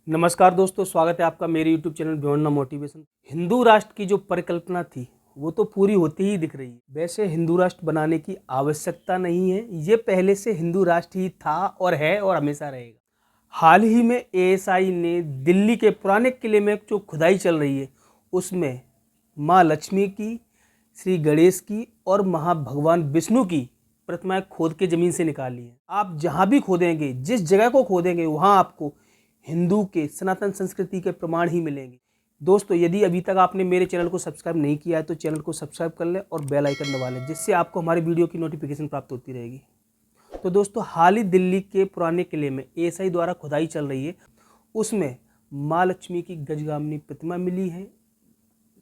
नमस्कार दोस्तों, स्वागत है आपका मेरे YouTube channel beyond the motivation. Hindu राष्ट्र की जो परिकल्पना थी वो तो पूरी होती ही दिख रही है। वैसे हिंदू राष्ट्र बनाने की आवश्यकता नहीं है, ये पहले से हिंदू राष्ट्र ही था और है और हमेशा रहेगा। हाल ही में ASI ने दिल्ली के पुराने किले में जो खुदाई चल रही है उसमें माँ लक्ष्मी की, श्री गणेश की और महाभगवान विष्णु की प्रतिमाएं खोद के जमीन से निकाली हैं। आप जहाँ भी खोदेंगे, जिस जगह को खोदेंगे, वहाँ आपको हिंदू के सनातन संस्कृति के प्रमाण ही मिलेंगे। दोस्तों, यदि अभी तक आपने मेरे चैनल को सब्सक्राइब नहीं किया है तो चैनल को सब्सक्राइब कर लें और बेल आइकन दबा लें, जिससे आपको हमारी वीडियो की नोटिफिकेशन प्राप्त होती रहेगी। तो दोस्तों, हाल ही दिल्ली के पुराने किले में ASI द्वारा खुदाई चल रही है, उसमें माँ लक्ष्मी की गजगामिनी प्रतिमा मिली है,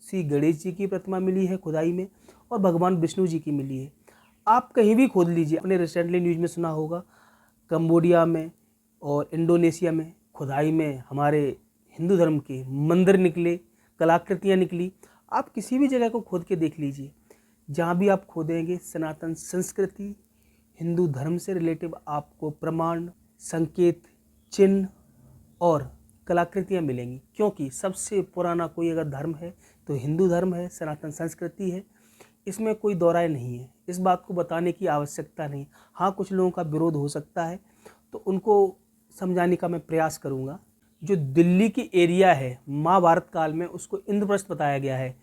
श्री गणेश जी की प्रतिमा मिली है खुदाई में, और भगवान विष्णु जी की मिली है। आप कहीं भी खोद लीजिए, आपने रिसेंटली न्यूज़ में सुना होगा कंबोडिया में और इंडोनेशिया में खुदाई में हमारे हिंदू धर्म के मंदिर निकले, कलाकृतियाँ निकली। आप किसी भी जगह को खोद के देख लीजिए, जहाँ भी आप खोदेंगे सनातन संस्कृति, हिंदू धर्म से रिलेटिव आपको प्रमाण, संकेत, चिन्ह और कलाकृतियाँ मिलेंगी। क्योंकि सबसे पुराना कोई अगर धर्म है तो हिंदू धर्म है, सनातन संस्कृति है, इसमें कोई दो राय नहीं है। इस बात को बताने की आवश्यकता नहीं। हाँ, कुछ लोगों का विरोध हो सकता है तो उनको समझाने का मैं प्रयास करूंगा। जो दिल्ली की एरिया है, महाभारत काल में उसको इंद्रप्रस्थ बताया गया है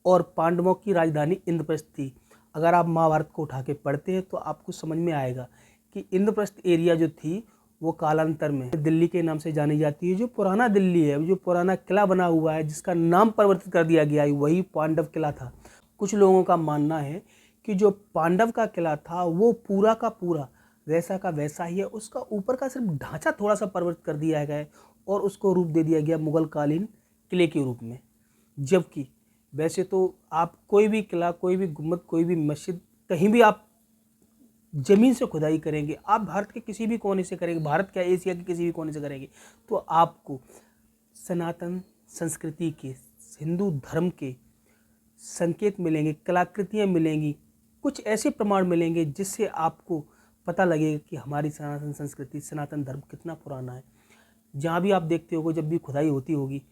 और पांडवों की राजधानी इंद्रप्रस्थ थी। अगर आप महाभारत को उठा के पढ़ते हैं तो आपको समझ में आएगा कि इंद्रप्रस्थ एरिया जो थी वो कालांतर में दिल्ली के नाम से जानी जाती है। जो पुराना दिल्ली है, जो पुराना किला बना हुआ है जिसका नाम परिवर्तित कर दिया गया है, वही पांडव किला था। कुछ लोगों का मानना है कि जो पांडव का किला था वो पूरा का पूरा वैसा का वैसा ही है, उसका ऊपर का सिर्फ ढांचा थोड़ा सा परिवर्तित कर दिया गया है और उसको रूप दे दिया गया मुगल कालीन किले के रूप में। जबकि वैसे तो आप कोई भी किला, कोई भी गुम्बद, कोई भी मस्जिद, कहीं भी आप ज़मीन से खुदाई करेंगे, आप भारत के किसी भी कोने से करेंगे, भारत क्या एशिया के किसी भी कोने से करेंगे, तो आपको सनातन संस्कृति के, हिंदू धर्म के संकेत मिलेंगे, कलाकृतियाँ मिलेंगी, कुछ ऐसे प्रमाण मिलेंगे जिससे आपको पता लगेगा कि हमारी सनातन संस्कृति, सनातन धर्म कितना पुराना है। जहाँ भी आप देखते होगे, जब भी खुदाई होती होगी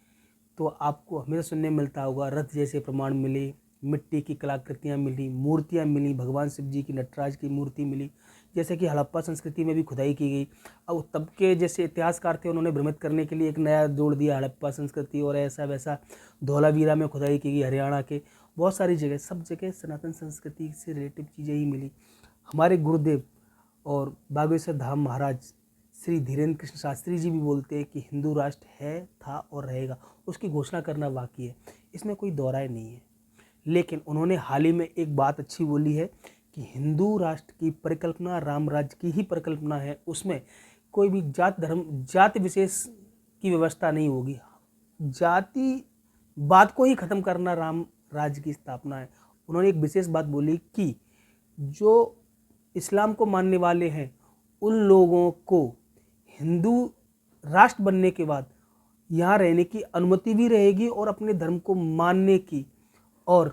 तो आपको हमेशा सुनने मिलता होगा रथ जैसे प्रमाण मिले, मिट्टी की कलाकृतियाँ मिली, मूर्तियाँ मिली, भगवान शिव जी की, नटराज की मूर्ति मिली। जैसे कि हड़प्पा संस्कृति में भी खुदाई की गई। अब तब के जैसे इतिहासकार थे, उन्होंने भ्रमित करने के लिए एक नया जोड़ दिया हड़प्पा संस्कृति, और ऐसा वैसा धौलावीरा में खुदाई की गई, हरियाणा के बहुत सारी जगह, सब जगह सनातन संस्कृति से रिलेटिव चीज़ें ही मिली। हमारे गुरुदेव और बागेश्वर धाम महाराज श्री धीरेन्द्र कृष्ण शास्त्री जी भी बोलते हैं कि हिंदू राष्ट्र है, था और रहेगा। उसकी घोषणा करना बाकी है, इसमें कोई दो राय नहीं है। लेकिन उन्होंने हाल ही में एक बात अच्छी बोली है कि हिंदू राष्ट्र की परिकल्पना राम राज्य की ही परिकल्पना है, उसमें कोई भी जात धर्म, जाति विशेष की व्यवस्था नहीं होगी। जाति बात को ही ख़त्म करना राम राज्य की स्थापना है। उन्होंने एक विशेष बात बोली कि जो इस्लाम को मानने वाले हैं उन लोगों को हिंदू राष्ट्र बनने के बाद यहाँ रहने की अनुमति भी रहेगी और अपने धर्म को मानने की और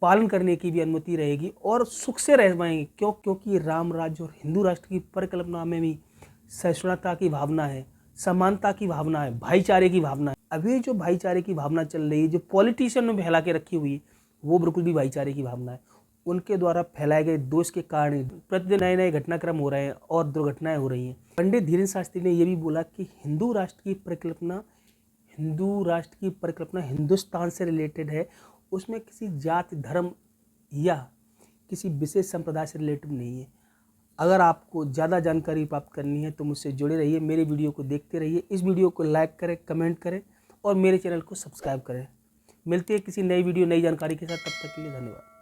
पालन करने की भी अनुमति रहेगी और सुख से रह पाएंगे। क्योंकि राम राज्य और हिंदू राष्ट्र की परिकल्पना में भी सहिष्णुता की भावना है, समानता की भावना है, भाईचारे की भावना है। अभी जो भाईचारे की भावना चल रही है, जो पॉलिटिशियन ने फैला के रखी हुई है, वो बिल्कुल भी भाईचारे की भावना है। उनके द्वारा फैलाए गए दोष के कारण प्रतिदिन नए नए घटनाक्रम हो रहे हैं और दुर्घटनाएं हो रही हैं। पंडित धीरेन्द्र शास्त्री ने यह भी बोला कि हिंदू राष्ट्र की परिकल्पना हिंदुस्तान से रिलेटेड है, उसमें किसी जाति, धर्म या किसी विशेष संप्रदाय से रिलेटिव नहीं है। अगर आपको ज़्यादा जानकारी प्राप्त करनी है तो मुझसे जुड़े रहिए, मेरे वीडियो को देखते रहिए। इस वीडियो को लाइक करें, कमेंट करें और मेरे चैनल को सब्सक्राइब करें। मिलते हैं किसी नई वीडियो, नई जानकारी के साथ। तब तक के लिए धन्यवाद।